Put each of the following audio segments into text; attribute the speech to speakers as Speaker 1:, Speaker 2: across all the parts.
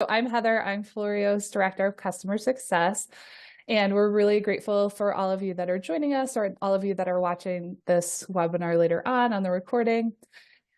Speaker 1: I'm Heather. I'm Floreo's Director of Customer Success. And we're really grateful for all of you that are joining us or all of you that are watching this webinar later on the recording.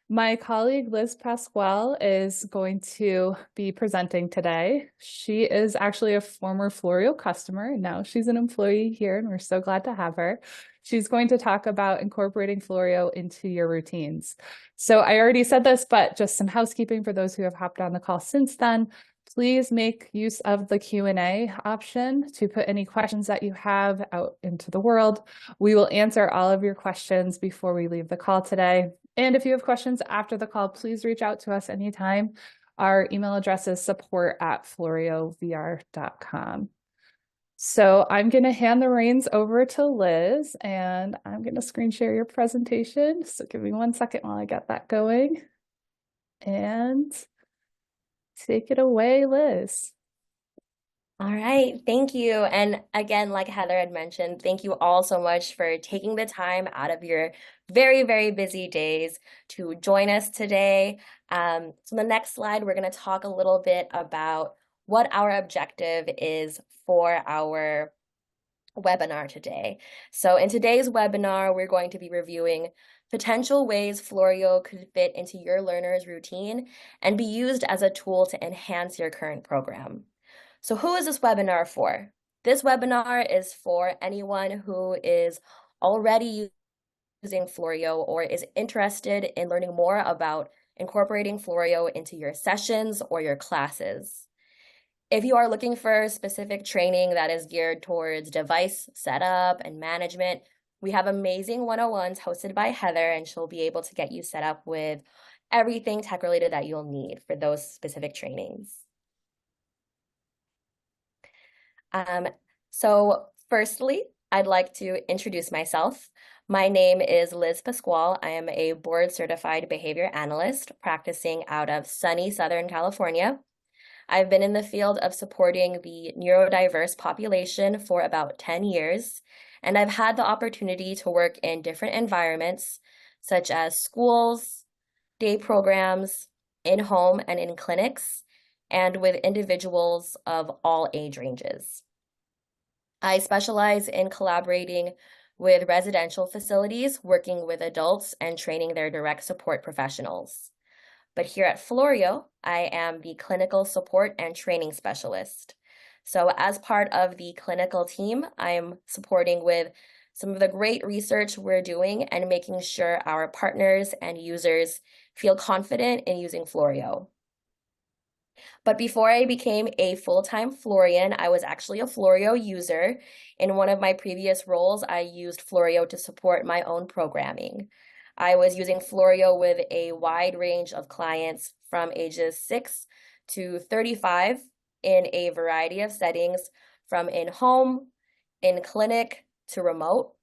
Speaker 1: My colleague Liz Pascual is going to be presenting today. She is actually a former Floreo customer, and now she's an employee here, and we're so glad to have her. She's going to talk about incorporating Floreo into your routines. So I already said this, but just some housekeeping for those who have hopped on the call since then. Please make use of the Q&A option to put any questions that you have out into the world. We will answer all of your questions before we leave the call today. And if you have questions after the call, please reach out to us anytime. Our email address is support@floreovr.com. So I'm going to hand the reins over to Liz, and I'm going to screen share your presentation. So give me 1 second while I get that going. And take it away, Liz.
Speaker 2: All right, thank you. And again, like Heather had mentioned, thank you all so much for taking the time out of your very, very busy days to join us today. So the next slide, we're going to talk a little bit about what our objective is for our webinar today. So in today's webinar, we're going to be reviewing potential ways Floreo could fit into your learner's routine and be used as a tool to enhance your current program. So who is this webinar for? This webinar is for anyone who is already using Floreo or is interested in learning more about incorporating Floreo into your sessions or your classes. If you are looking for specific training that is geared towards device setup and management, we have amazing 101s hosted by Heather, and she'll be able to get you set up with everything tech related that you'll need for those specific trainings. So firstly, I'd like to introduce myself. My name is Liz Pascual. I am a board certified behavior analyst practicing out of sunny Southern California. I've been in the field of supporting the neurodiverse population for about 10 years, and I've had the opportunity to work in different environments, such as schools, day programs, in-home and in clinics, and with individuals of all age ranges. I specialize in collaborating with residential facilities, working with adults, and training their direct support professionals. But here at Floreo, I am the clinical support and training specialist. So as part of the clinical team, I'm supporting with some of the great research we're doing and making sure our partners and users feel confident in using Floreo. But before I became a full-time Florian, I was actually a Floreo user. In one of my previous roles, I used Floreo to support my own programming. I was using Floreo with a wide range of clients from ages 6 to 35 in a variety of settings, from in-home, in clinic, to remote.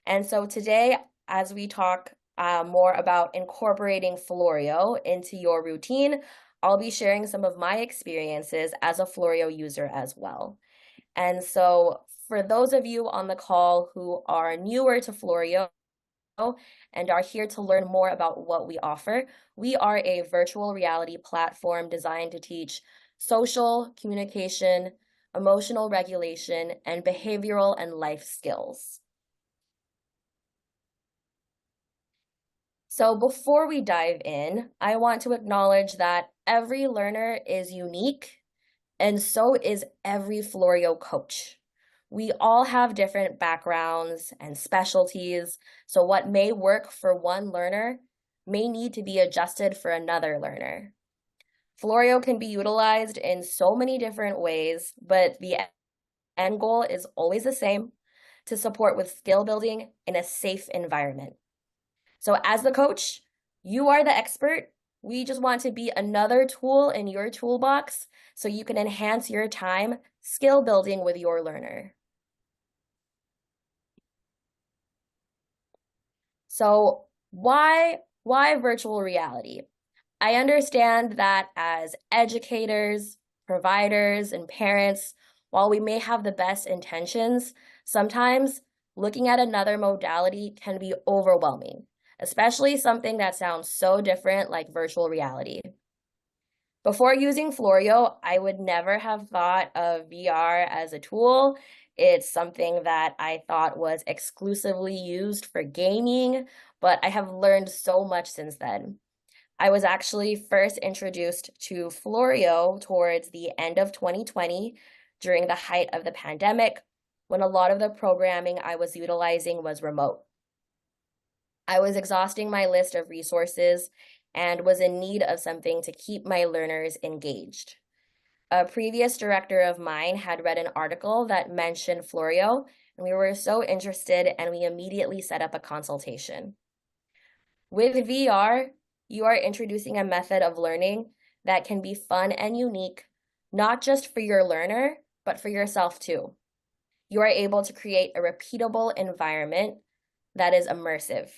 Speaker 2: And so today, as we talk more about incorporating Floreo into your routine, I'll be sharing some of my experiences as a Floreo user as well. And so for those of you on the call who are newer to Floreo and are here to learn more about what we offer, we are a virtual reality platform designed to teach social, communication, emotional regulation, and behavioral and life skills. So before we dive in, I want to acknowledge that every learner is unique, and so is every Floreo coach. We all have different backgrounds and specialties, so what may work for one learner may need to be adjusted for another learner. Floreo can be utilized in so many different ways, but the end goal is always the same: to support with skill building in a safe environment. So as the coach, you are the expert. We just want to be another tool in your toolbox so you can enhance your time skill building with your learner. So why virtual reality? I understand that as educators, providers, and parents, while we may have the best intentions, sometimes looking at another modality can be overwhelming, especially something that sounds so different like virtual reality. Before using Floreo, I would never have thought of VR as a tool. It's something that I thought was exclusively used for gaming, but I have learned so much since then. I was actually first introduced to Floreo towards the end of 2020 during the height of the pandemic, when a lot of the programming I was utilizing was remote. I was exhausting my list of resources and was in need of something to keep my learners engaged. A previous director of mine had read an article that mentioned Floreo, and we were so interested, and we immediately set up a consultation. With VR, you are introducing a method of learning that can be fun and unique, not just for your learner, but for yourself too. You are able to create a repeatable environment that is immersive.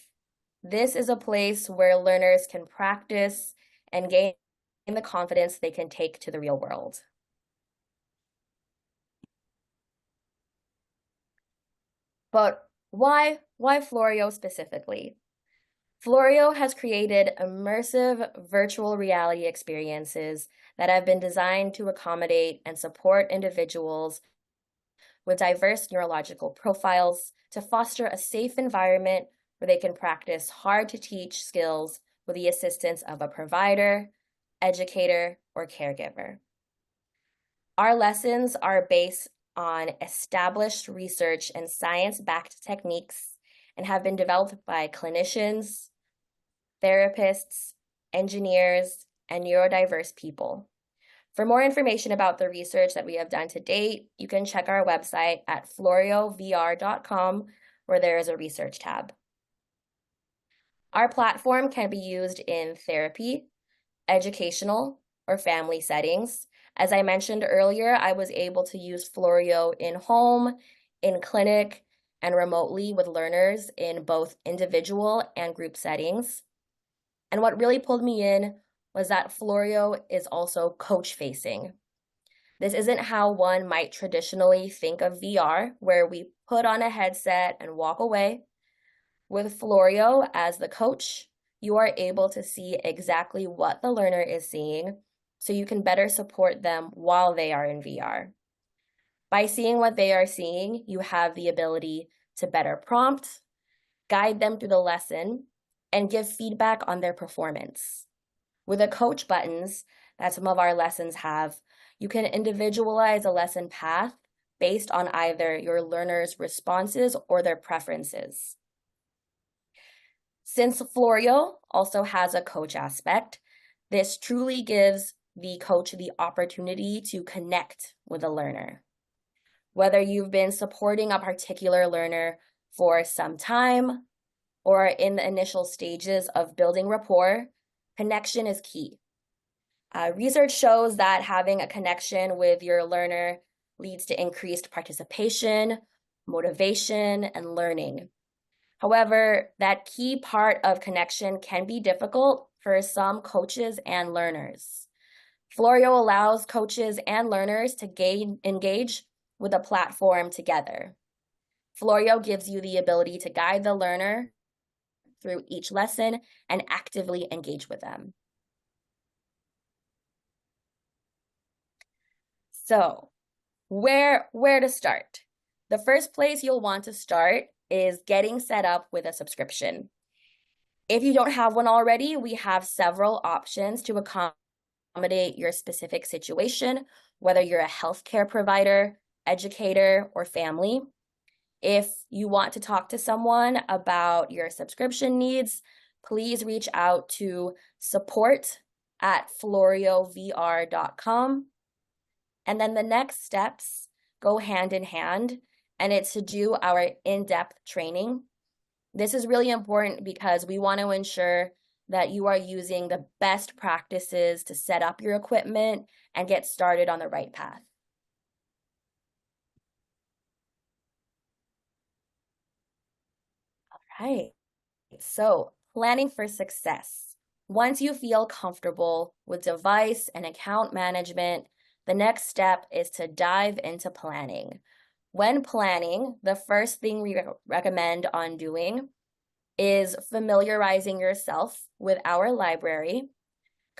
Speaker 2: This is a place where learners can practice and gain the confidence they can take to the real world. But why Floreo specifically? Floreo has created immersive virtual reality experiences that have been designed to accommodate and support individuals with diverse neurological profiles to foster a safe environment where they can practice hard to teach skills with the assistance of a provider, educator, or caregiver. Our lessons are based on established research and science-backed techniques and have been developed by clinicians, therapists, engineers, and neurodiverse people. For more information about the research that we have done to date, you can check our website at floreovr.com, where there is a research tab. Our platform can be used in therapy, educational, or family settings. As I mentioned earlier, I was able to use Floreo in home, in clinic, and remotely with learners in both individual and group settings. And what really pulled me in was that Floreo is also coach-facing. This isn't how one might traditionally think of VR, where we put on a headset and walk away. With Floreo as the coach, you are able to see exactly what the learner is seeing, so you can better support them while they are in VR. By seeing what they are seeing, you have the ability to better prompt, guide them through the lesson, and give feedback on their performance. With the coach buttons that some of our lessons have, you can individualize a lesson path based on either your learner's responses or their preferences. Since Floreo also has a coach aspect, this truly gives the coach the opportunity to connect with a learner. Whether you've been supporting a particular learner for some time or in the initial stages of building rapport, connection is key. Research shows that having a connection with your learner leads to increased participation, motivation, and learning. However, that key part of connection can be difficult for some coaches and learners. Floreo allows coaches and learners to engage with a platform together. Floreo gives you the ability to guide the learner through each lesson and actively engage with them. So, where to start? The first place you'll want to start is getting set up with a subscription. If you don't have one already, we have several options to accommodate your specific situation, whether you're a healthcare provider, educator, or family. If you want to talk to someone about your subscription needs, please reach out to support@floreovr.com. And then the next steps go hand in hand, and it's to do our in-depth training. This is really important because we want to ensure that you are using the best practices to set up your equipment and get started on the right path. All right, so planning for success. Once you feel comfortable with device and account management, the next step is to dive into planning. When planning, the first thing we recommend on doing is familiarizing yourself with our library,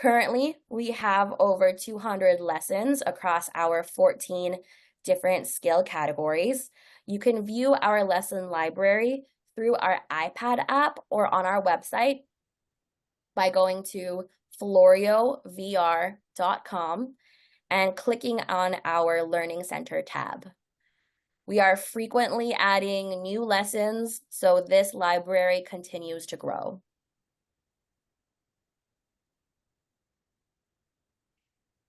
Speaker 2: Currently, we have over 200 lessons across our 14 different skill categories. You can view our lesson library through our iPad app or on our website by going to floreovr.com and clicking on our Learning Center tab. We are frequently adding new lessons, so this library continues to grow.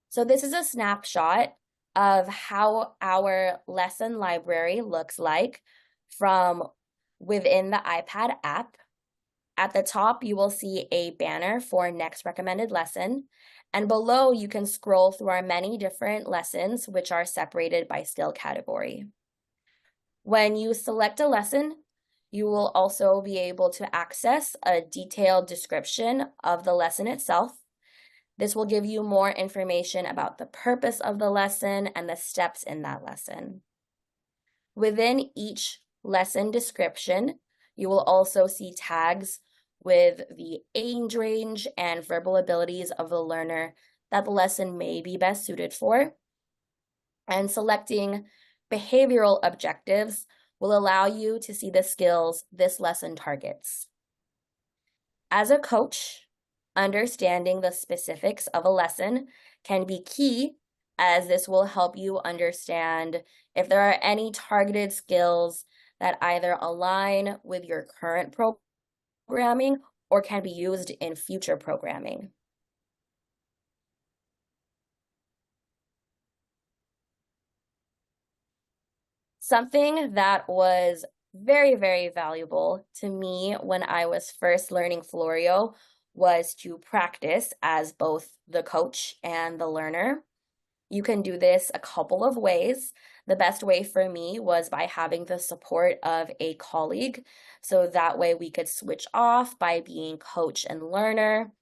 Speaker 2: So this is a snapshot of how our lesson library looks like from within the iPad app. At the top, you will see a banner for next recommended lesson, and below you can scroll through our many different lessons, which are separated by skill category. When you select a lesson, you will also be able to access a detailed description of the lesson itself. This will give you more information about the purpose of the lesson and the steps in that lesson. Within each lesson description, you will also see tags with the age range and verbal abilities of the learner that the lesson may be best suited for. And selecting behavioral objectives will allow you to see the skills this lesson targets. As a coach, understanding the specifics of a lesson can be key, as this will help you understand if there are any targeted skills that either align with your current programming or can be used in future programming. Something that was very, very valuable to me when I was first learning Floreo was to practice as both the coach and the learner. You can do this a couple of ways. The best way for me was by having the support of a colleague, so that way we could switch off by being coach and learner.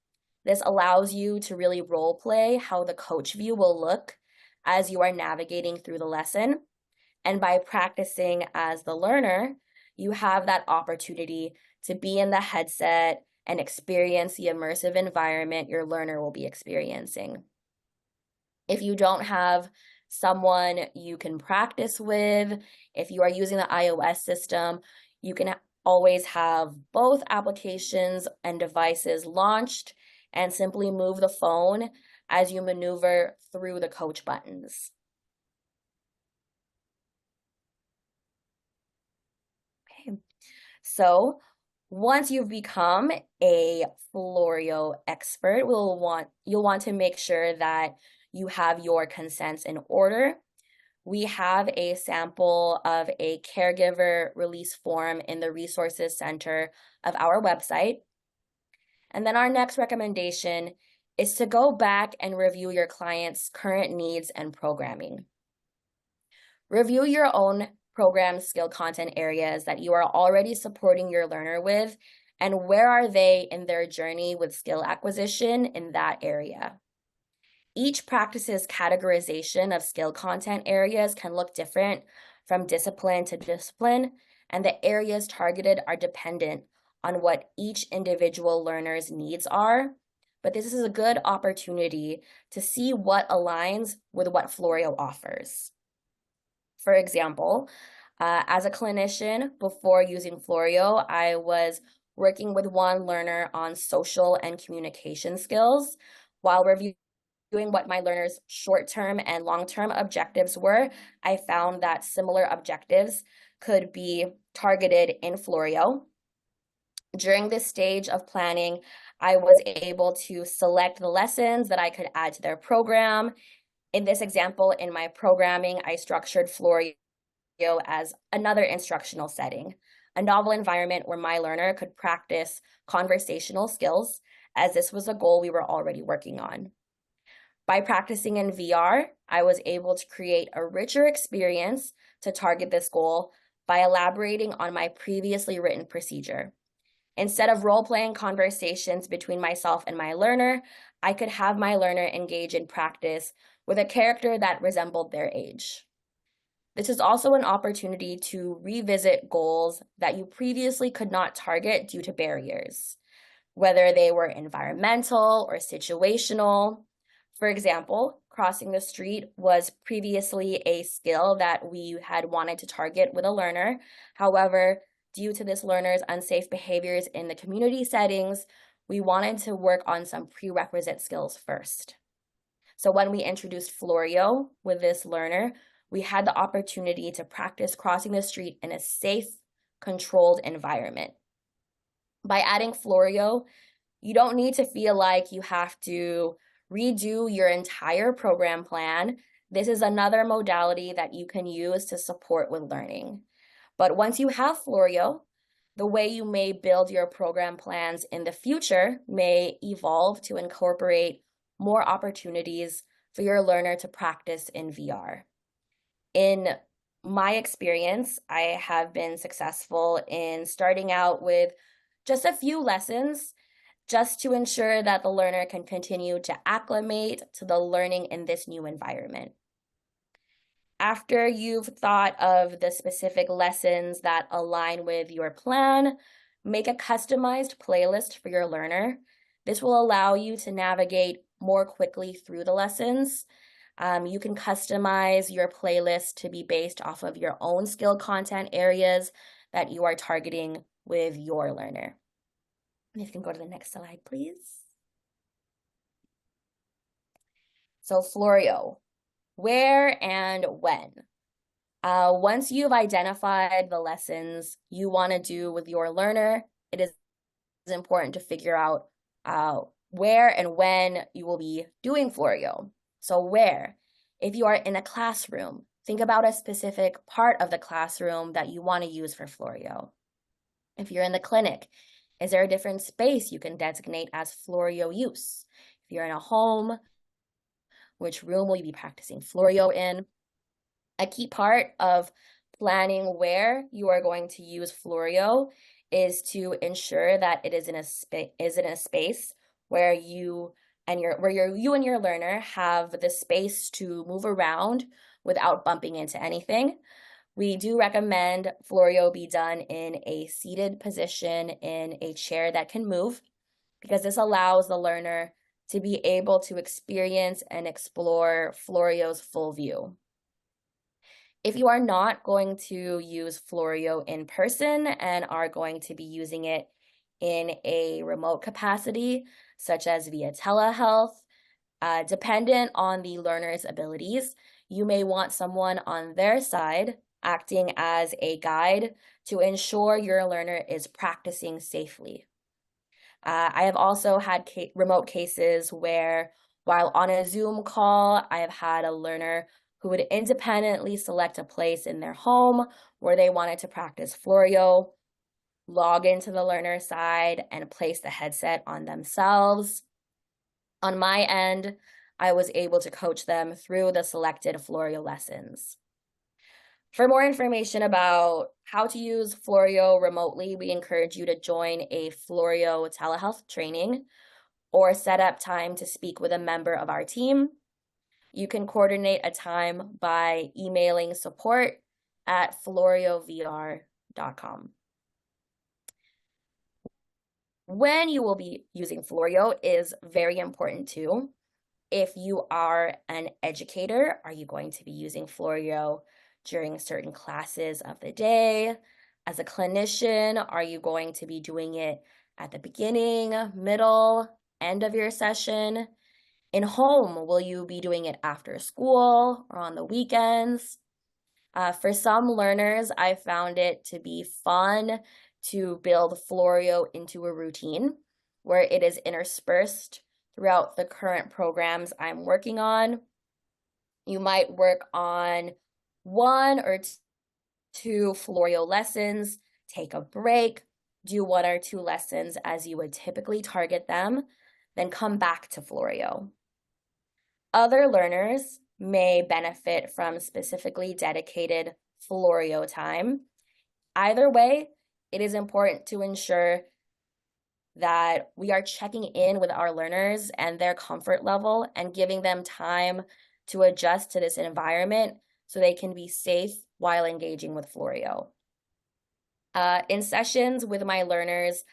Speaker 2: This allows you to really role play how the coach view will look as you are navigating through the lesson. And by practicing as the learner, you have that opportunity to be in the headset and experience the immersive environment your learner will be experiencing. If you don't have someone you can practice with, if you are using the iOS system, you can always have both applications and devices launched and simply move the phone as you maneuver through the coach buttons. Okay, so once you've become a Floreo expert, you'll want to make sure that you have your consents in order. We have a sample of a caregiver release form in the resources center of our website. And then our next recommendation is to go back and review your client's current needs and programming. Review your own program skill content areas that you are already supporting your learner with, and where are they in their journey with skill acquisition in that area. Each practice's categorization of skill content areas can look different from discipline to discipline, and the areas targeted are dependent on what each individual learner's needs are. But this is a good opportunity to see what aligns with what Floreo offers. For example, as a clinician, before using Floreo, I was working with one learner on social and communication skills. While reviewing what my learner's short-term and long-term objectives were, I found that similar objectives could be targeted in Floreo. During this stage of planning, I was able to select the lessons that I could add to their program. In this example, in my programming, I structured Floreo as another instructional setting, a novel environment where my learner could practice conversational skills, as this was a goal we were already working on. By practicing in VR, I was able to create a richer experience to target this goal by elaborating on my previously written procedure. Instead of role-playing conversations between myself and my learner, I could have my learner engage in practice with a character that resembled their age. This is also an opportunity to revisit goals that you previously could not target due to barriers. whether they were environmental or situational. For example, crossing the street was previously a skill that we had wanted to target with a learner. However, due to this learner's unsafe behaviors in the community settings, we wanted to work on some prerequisite skills first. So when we introduced Floreo with this learner, we had the opportunity to practice crossing the street in a safe, controlled environment. By adding Floreo, you don't need to feel like you have to redo your entire program plan. This is another modality that you can use to support with learning. But once you have Floreo, the way you may build your program plans in the future may evolve to incorporate more opportunities for your learner to practice in VR. In my experience, I have been successful in starting out with just a few lessons just to ensure that the learner can continue to acclimate to the learning in this new environment. After you've thought of the specific lessons that align with your plan, make a customized playlist for your learner. This will allow you to navigate more quickly through the lessons. You can customize your playlist to be based off of your own skill content areas that you are targeting with your learner. If you can go to the next slide, please. So Floreo, where and when? Once you've identified the lessons you want to do with your learner, it is important to figure out where and when you will be doing Floreo. So where? If you are in a classroom, think about a specific part of the classroom that you want to use for Floreo. If you're in the clinic, is there a different space you can designate as Floreo use? If you're in a home, which room will you be practicing Floreo in? A key part of planning where you are going to use Floreo is to ensure that it is in a space where you and your learner have the space to move around without bumping into anything. We do recommend Floreo be done in a seated position in a chair that can move, because this allows the learner to be able to experience and explore Floreo's full view. If you are not going to use Floreo in person and are going to be using it in a remote capacity, such as via telehealth, dependent on the learner's abilities, you may want someone on their side acting as a guide to ensure your learner is practicing safely. I have also had remote cases where, while on a Zoom call, I have had a learner who would independently select a place in their home where they wanted to practice Floreo, log into the learner side, and place the headset on themselves. On my end, I was able to coach them through the selected Floreo lessons. For more information about how to use Floreo remotely, we encourage you to join a Floreo telehealth training or set up time to speak with a member of our team. You can coordinate a time by emailing support@floreovr.com. When you will be using Floreo is very important too. If you are an educator, are you going to be using Floreo during certain classes of the day? As a clinician, are you going to be doing it at the beginning, middle, end of your session? In home, will you be doing it after school or on the weekends? For some learners, I found it to be fun to build Floreo into a routine where it is interspersed throughout the current programs I'm working on. You might work on one or two Floreo lessons, take a break, do one or two lessons as you would typically target them, then come back to Floreo. Other learners may benefit from specifically dedicated Floreo time. Either way, it is important to ensure that we are checking in with our learners and their comfort level and giving them time to adjust to this environment so they can be safe while engaging with Floreo. In sessions with my learners,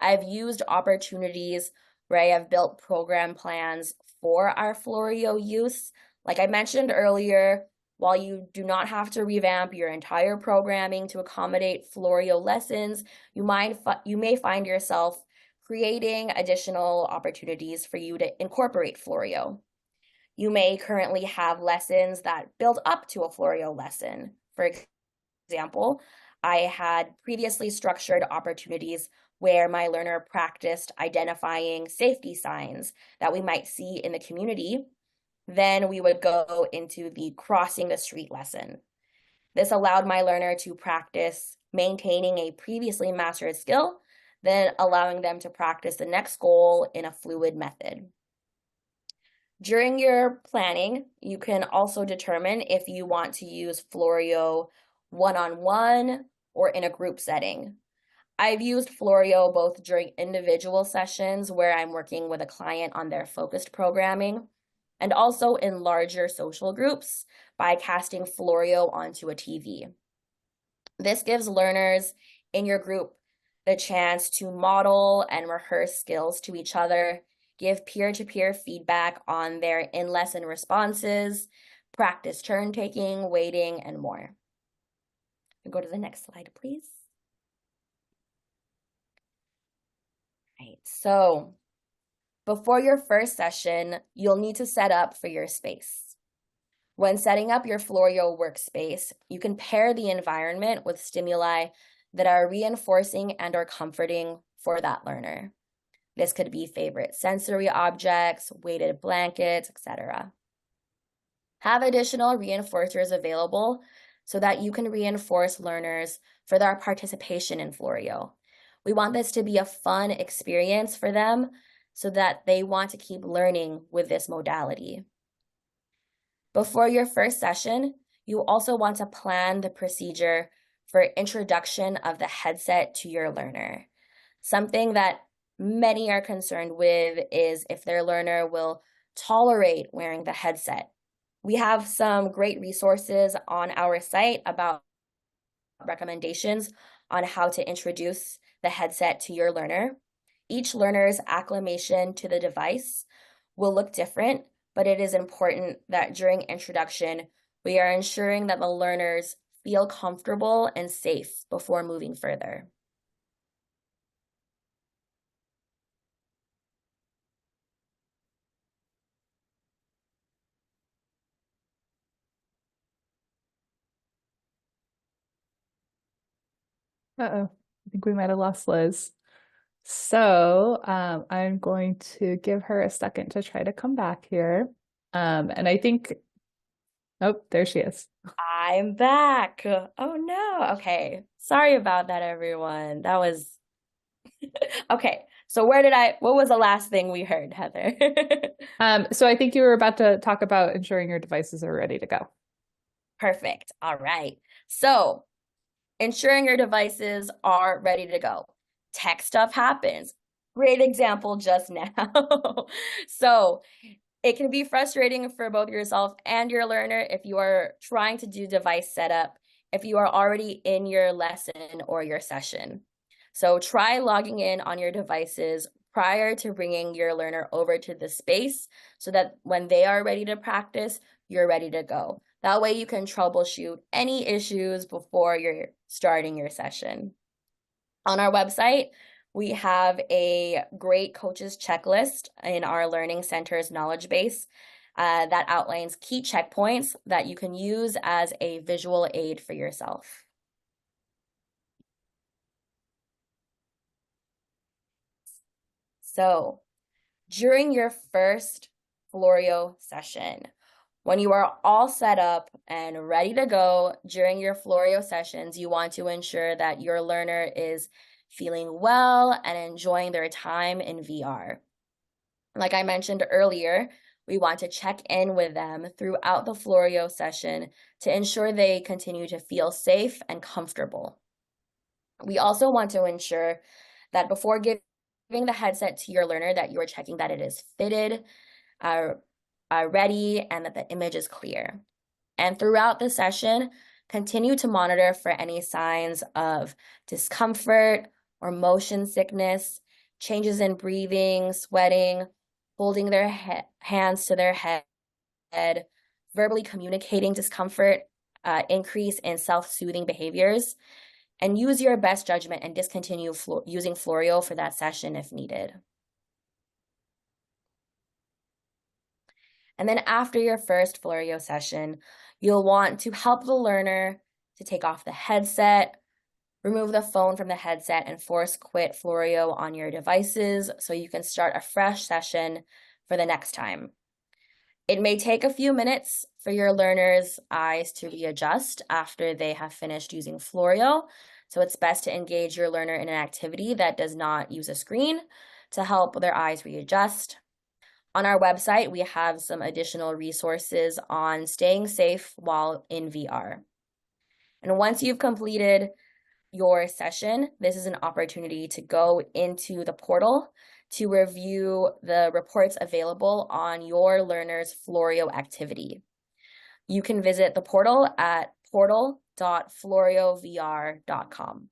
Speaker 2: I've used opportunities where I have built program plans for our Floreo use. Like I mentioned earlier, while you do not have to revamp your entire programming to accommodate Floreo lessons, you may find yourself creating additional opportunities for you to incorporate Floreo. You may currently have lessons that build up to a Floreo lesson. For example, I had previously structured opportunities where my learner practiced identifying safety signs that we might see in the community. Then we would go into the crossing the street lesson. This allowed my learner to practice maintaining a previously mastered skill, then allowing them to practice the next goal in a fluid method. During your planning, you can also determine if you want to use Floreo one-on-one or in a group setting. I've used Floreo both during individual sessions where I'm working with a client on their focused programming, and also in larger social groups by casting Floreo onto a TV. This gives learners in your group the chance to model and rehearse skills to each other, give peer-to-peer feedback on their in-lesson responses, practice turn taking, waiting, and more. Go to the next slide, please. Right, so before your first session, you'll need to set up for your space. When setting up your Floreo workspace, you can pair the environment with stimuli that are reinforcing and or comforting for that learner. This could be favorite sensory objects, weighted blankets, etc. Have additional reinforcers available so that you can reinforce learners for their participation in Floreo. We want this to be a fun experience for them so that they want to keep learning with this modality. Before your first session, you also want to plan the procedure for introduction of the headset to your learner. Something that many are concerned with is if their learner will tolerate wearing the headset. We have some great resources on our site about recommendations on how to introduce the headset to your learner. Each learner's acclimation to the device will look different, but it is important that during introduction, we are ensuring that the learners feel comfortable and safe before moving further.
Speaker 1: Uh-oh, I think we might have lost Liz. So I'm going to give her a second to try to come back here. And I think, oh, there she is.
Speaker 2: I'm back. Oh no. Okay. Sorry about that, everyone. That was okay. So what was the last thing we heard, Heather?
Speaker 1: So I think you were about to talk about ensuring your devices are ready to go.
Speaker 2: Perfect. All right. So ensuring your devices are ready to go. Tech stuff happens. Great example just now. So it can be frustrating for both yourself and your learner if you are trying to do device setup, if you are already in your lesson or your session. So try logging in on your devices prior to bringing your learner over to the space so that when they are ready to practice, you're ready to go. That way you can troubleshoot any issues before you're starting your session. On our website, we have a great coaches checklist in our Learning Center's knowledge base that outlines key checkpoints that you can use as a visual aid for yourself. So, during your first Floreo session, when you are all set up and ready to go during your Floreo sessions, you want to ensure that your learner is feeling well and enjoying their time in VR. Like I mentioned earlier, we want to check in with them throughout the Floreo session to ensure they continue to feel safe and comfortable. We also want to ensure that before giving the headset to your learner that you are checking that it is fitted, ready, and that the image is clear. And throughout the session, continue to monitor for any signs of discomfort or motion sickness, changes in breathing, sweating, holding their hands to their head, verbally communicating discomfort, increase in self-soothing behaviors, and use your best judgment and discontinue using Floreo for that session if needed. And then after your first Floreo session, you'll want to help the learner to take off the headset, remove the phone from the headset, and force quit Floreo on your devices so you can start a fresh session for the next time. It may take a few minutes for your learner's eyes to readjust after they have finished using Floreo, so it's best to engage your learner in an activity that does not use a screen to help their eyes readjust. On our website, we have some additional resources on staying safe while in VR. And once you've completed your session, this is an opportunity to go into the portal to review the reports available on your learner's Floreo activity. You can visit the portal at portal.floreovr.com.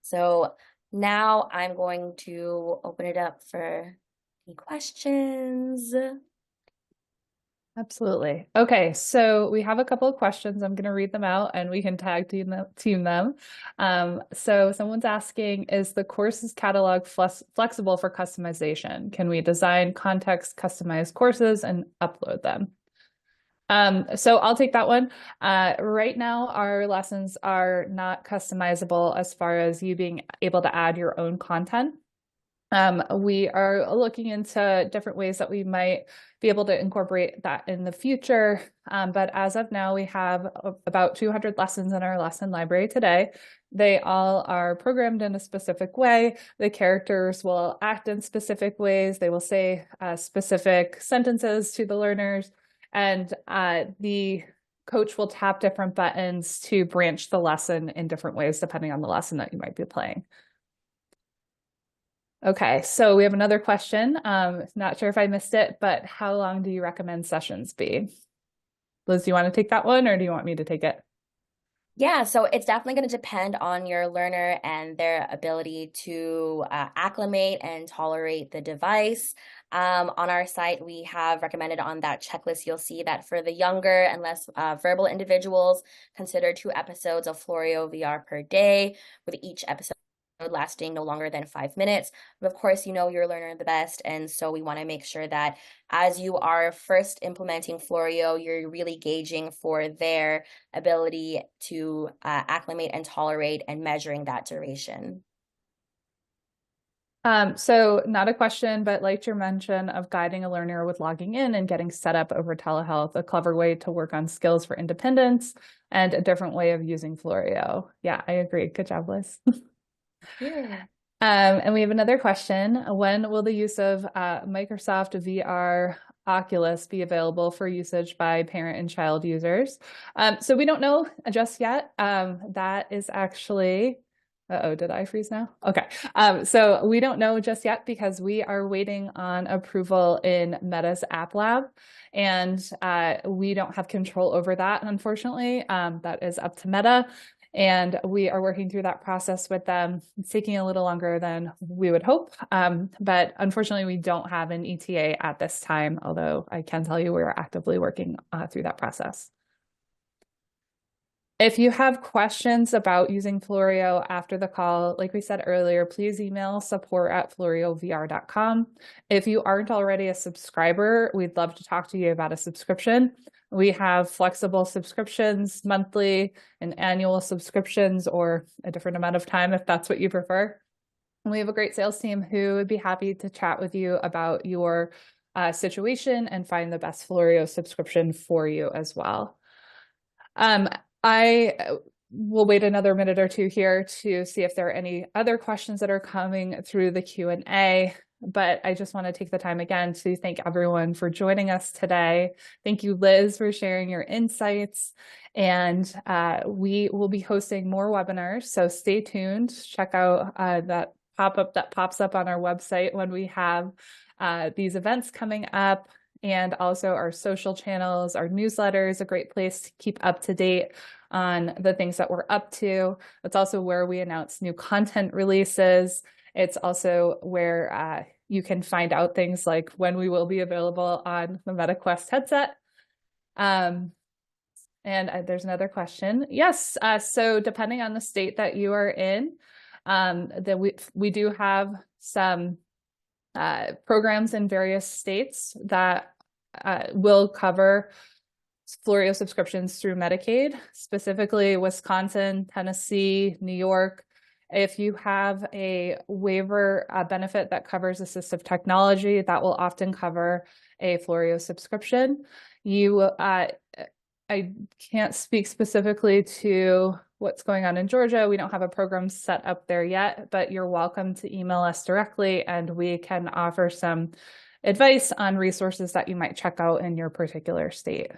Speaker 2: So now I'm going to open it up for any questions.
Speaker 1: Absolutely. Okay, so we have a couple of questions. I'm going to read them out and we can tag team them. So someone's asking, is the courses catalog flexible for customization? Can we design context customized courses and upload them? So I'll take that one. Right now, our lessons are not customizable as far as you being able to add your own content. We are looking into different ways that we might be able to incorporate that in the future. But as of now, we have about 200 lessons in our lesson library today. They all are programmed in a specific way. The characters will act in specific ways. They will say specific sentences to the learners. And the coach will tap different buttons to branch the lesson in different ways, depending on the lesson that you might be playing. Okay, so we have another question. Not sure if I missed it, but how long do you recommend sessions be? Liz, do you want to take that one or do you want me to take it?
Speaker 2: Yeah, so it's definitely going to depend on your learner and their ability to acclimate and tolerate the device. On our site, we have recommended on that checklist, you'll see that for the younger and less verbal individuals, consider 2 episodes of Floreo VR per day, with each episode lasting no longer than 5 minutes. But of course, you know your learner the best, and so we want to make sure that as you are first implementing Floreo, you're really gauging for their ability to acclimate and tolerate and measuring that duration.
Speaker 1: So not a question, but liked your mention of guiding a learner with logging in and getting set up over telehealth, a clever way to work on skills for independence and a different way of using Floreo. Yeah, I agree. Good job, Liz.
Speaker 2: Yeah.
Speaker 1: And we have another question. When will the use of Microsoft VR Oculus be available for usage by parent and child users? So we don't know just yet. That is actually, did I freeze now? Okay. So we don't know just yet because we are waiting on approval in Meta's App Lab. And we don't have control over that, unfortunately. That is up to Meta. And we are working through that process with them. It's taking a little longer than we would hope. But unfortunately, we don't have an ETA at this time, although I can tell you we're actively working through that process. If you have questions about using Floreo after the call, like we said earlier, please email support@floreovr.com. If you aren't already a subscriber, we'd love to talk to you about a subscription. We have flexible subscriptions, monthly and annual subscriptions, or a different amount of time if that's what you prefer. And we have a great sales team who would be happy to chat with you about your situation and find the best Floreo subscription for you as well. I will wait another minute or two here to see if there are any other questions that are coming through the Q&A, but I just want to take the time again to thank everyone for joining us today. Thank you, Liz, for sharing your insights, and we will be hosting more webinars, so stay tuned. Check out that pop-up that pops up on our website when we have these events coming up. and also our social channels. Our newsletter is a great place to keep up to date on the things that we're up to. It's also where we announce new content releases. It's also where you can find out things like when we will be available on the MetaQuest headset. And there's another question. Yes, so depending on the state that you are in, we do have some programs in various states that will cover Floreo subscriptions through Medicaid, specifically Wisconsin, Tennessee, New York. If you have a waiver benefit that covers assistive technology, that will often cover a Floreo subscription. I can't speak specifically to what's going on in Georgia. We don't have a program set up there yet, but you're welcome to email us directly and we can offer some advice on resources that you might check out in your particular state.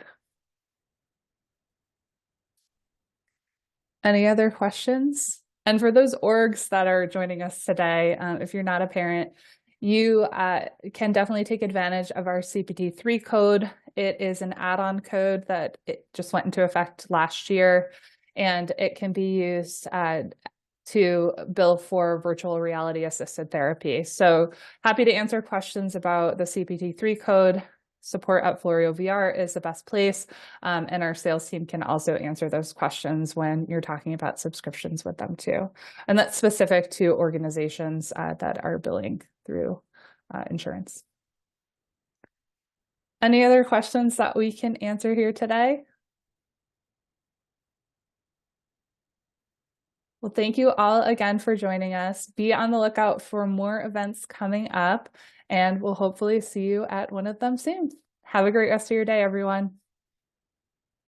Speaker 1: Any other questions? And for those orgs that are joining us today, if you're not a parent, you can definitely take advantage of our CPT3 code. It is an add-on code that it just went into effect last year, and it can be used to bill for virtual reality assisted therapy. So happy to answer questions about the CPT3 code. Support at Floreo VR is the best place. And our sales team can also answer those questions when you're talking about subscriptions with them too. And that's specific to organizations that are billing through insurance. Any other questions that we can answer here today? Well, thank you all again for joining us. Be on the lookout for more events coming up, and we'll hopefully see you at one of them soon. Have a great rest of your day, everyone.